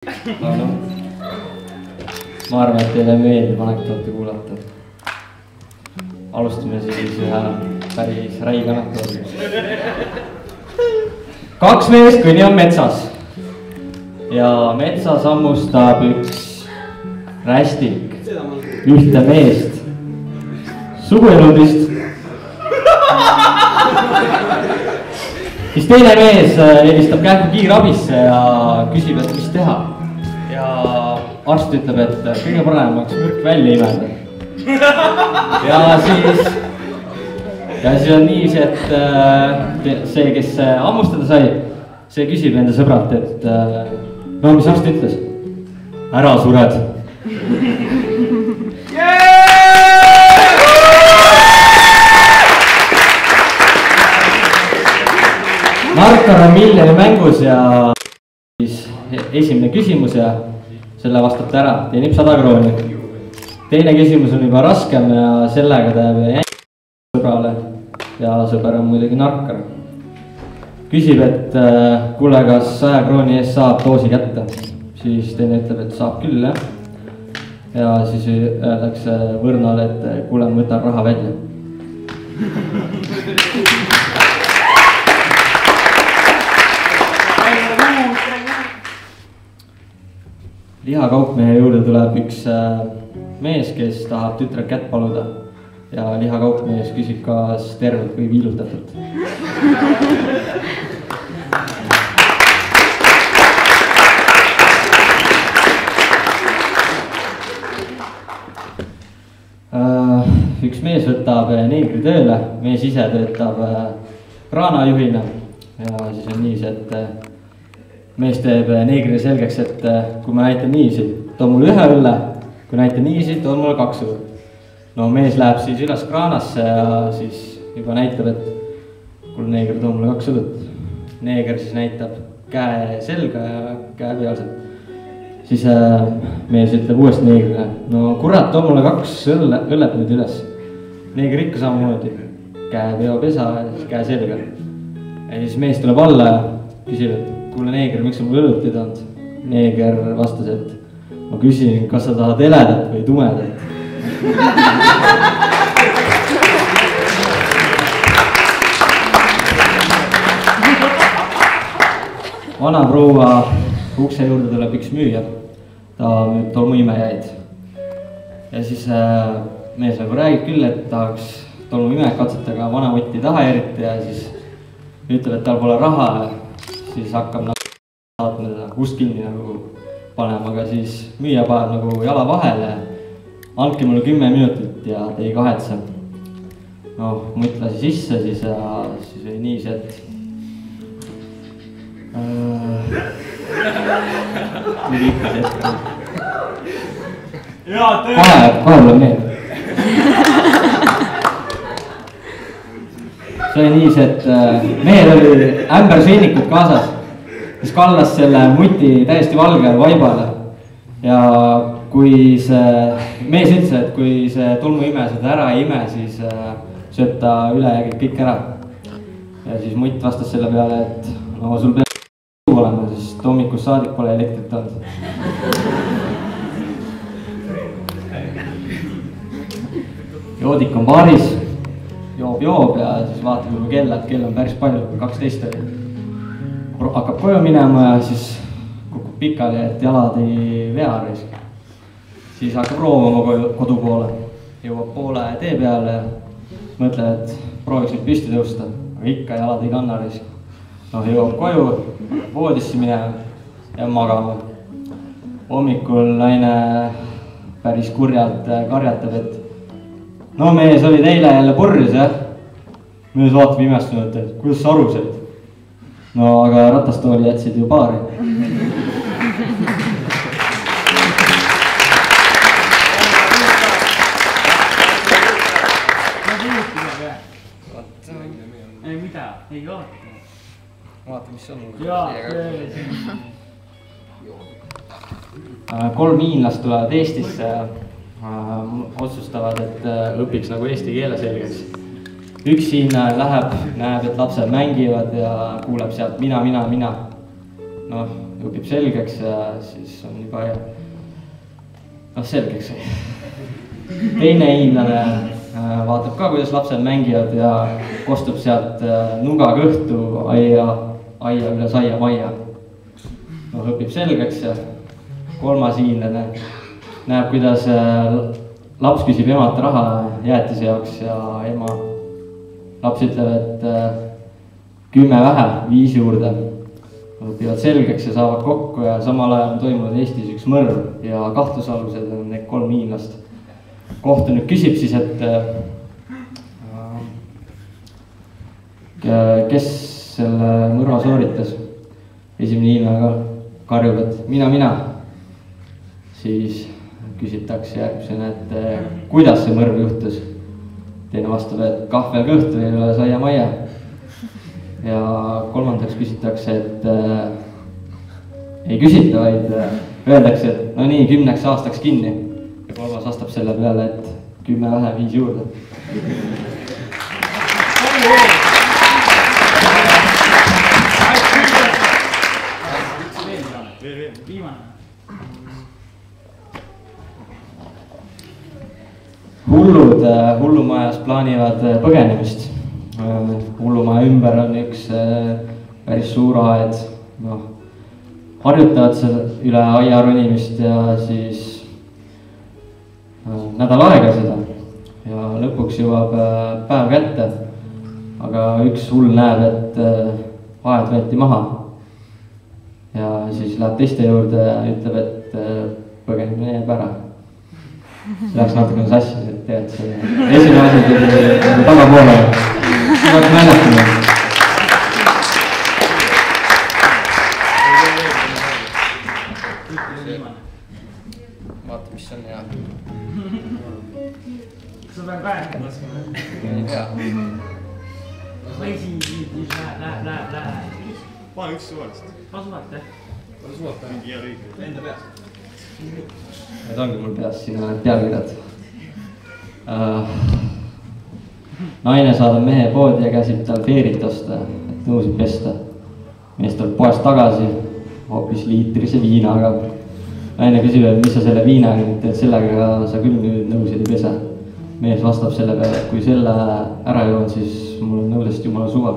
No, ma arvan, et teile meeldib anekdoote kuulata. Alustame siis ühe päris räige anekdoodi. Kaks meest kõnni on metsas ja metsas hammustab üks rästik ühte meest suguelundist. Siis teine mees helistab kähku kiirabisse ja küsib, et mis teha. Ja arst ütleb, et kõige parem oleks mürk välja imeda. Ja siis on niiviisi, et see, kes hammustada sai, see küsib enda sõbralt, et no mis arst ütles? Ära sured. Narkar on miljoni mängus ja siis esimene küsimus ja selle vastab ta ära, teenib 100 krooni. Teine küsimus on juba raskem ja sellega ta jääb sõbrale ja sõber on muidugi narkar. Küsib, et kuule, kas 100 krooni eest saab doosi kätte. Siis teine ütleb, et saab küll, jah. Ja siis öeldakse võrnale, et kuule, ma võtan raha välja. Lihakaupmehe juurde tuleb üks mees, kes tahab tütre kätt paluda ja lihakaupmees küsib, kas tervelt või viilutatult. Üks mees võtab neegri tööle, mees ise töötab kraanajuhina ja siis on niiviisi, et mees teeb neegrile selgeks, et kui ma näitan niiviisi, too mulle ühe õlle, kui näitan niiviisi, too mulle 2 õlle. No mees läheb siis üles kraanasse ja siis juba näitab, et kuule neeger, too mulle 2 õllet. Neeger siis näitab käe selga ja käe pealselt. Siis mees ütleb uuesti neegrile, no kurat, too mulle 2 õllet nüüd üles. Neeger ikka samamoodi, käe peopesa ja siis käe selga. Ja siis mees tuleb alla ja küsib, et kuule neeger, miks sa mul õlut ei toonud? Neeger vastas, et ma küsin, kas sa tahad heledat või tumedat. Vana proua ukse juurde tuleb üks müüja. Ta müüb tolmuimejaid. Ja siis mees nagu räägib küll, et tahaks tolmuimejaid katsetada, aga vana võtti ei taha eriti ja siis ütleb, et tal pole raha. Siis hakkab saatma teda ust kinni nagu panema, aga siis müüja paneb nagu jala vahele. Andke mulle 10 minutit ja te ei kahetse. No, mutt lasi sisse, siis oli niiviisi, et tuli ikka see hetkel. Kohe tuleb meelde. See oli niiviisi, et mehel oli ämber sõinnikut kaasas, kes kallas selle muti täiesti valge vaibale. Ja kui see mees ütles, et kui see tolmuime seda ära ei ime, siis sööb ta ülejäägid kõik ära. Ja siis mutt vastas selle peale, et no sul peab olema, sest hommikust saadik pole elektrit olnud. Joodik on baaris. Joob ja siis vaatab juba kella, et kell on päris palju, 12 oli. Hakkab koju minema ja siis kukub pikali, et jalad ei vea risk. Siis hakkab roomama kodu poole. Jõuab poole tee peale ja mõtleb, et prooviks nüüd püsti tõusta, aga ikka jalad ei kanna risk. Noh, jõuab koju, voodisse minema ja magama. Hommikul naine päris kurjalt karjatab, et no mees olid eile jälle purjus, jah. Mees vaatab imestunud, et kuidas sa aru said? No aga ratastooli jätsid ju baari. Ei mida, ei vaata. Vaata, mis on. Jaa, 3 hiinlast tulevad Eestisse ja otsustavad, et õpiks nagu eesti keele selgeks. Üks siin läheb, näeb, et lapsed mängivad ja kuuleb sealt mina. noh, õpib selgeks ja siis on juba noh, selgeks sai. Teine hiinlane vaatab ka, kuidas lapsed mängivad ja kostub sealt nuga kõhtu aia üle saia majja. Noh, õpib selgeks ja kolmas hiinlane näeb, kuidas laps küsib emalt raha jäätise jaoks ja laps ütleb, et 10 vähe, 5 juurde. Õpivad selgeks ja saavad kokku ja samal ajal on toimunud Eestis üks mõrv ja kahtlusalused on need 3 hiinlast. Kohtunik küsib siis, et kes selle mõrva sooritas. Esimene hiinlane karjub, et mina. Siis küsitakse järgmisena, et kuidas see mõrv juhtus. Teine vastab, et kahvel kõhtu ei ole saia majja. Ja kolmandaks küsitakse, et ei küsita, vaid öeldakse, et no nii 10 aastaks kinni. Ja kolmas vastab selle peale, et 10 vähe, 5 juurde. Hullud hullumajas plaanivad põgenemist. Hullumaja ümber on üks päris suur aed. Harjutavad seal üle aia ronimist ja siis nädal aega seda. Ja lõpuks jõuab päev kätte. Aga üks hull näeb, et aed võeti maha. Ja siis läheb teiste juurde ja ütleb, et põgenemine jääb ära. See läks natukene sassi, et tead see esimene asi tuli tagapoole. See oleks näljatama. Vaata, mis on hea. Sa pead rääkima siin. Või siis läheb. Pane üks suvalist. Ma suvat, jah? Ma suvat, mingi hea riik. Enda peas. Need ongi mul peas, siin on pealkirjad. Naine saadab mehe poodi ja käsib tal feerit osta, et nõusid pesta. Mees tuleb poest tagasi, hoopis liitrise viinaga. Naine küsib, et mis sa selle viinaga nüüd teed, sellega sa küll nüüd nõusid ei pesa. Mees vastab selle peale, et kui selle ära joon, siis mul on nõudest jumala suva.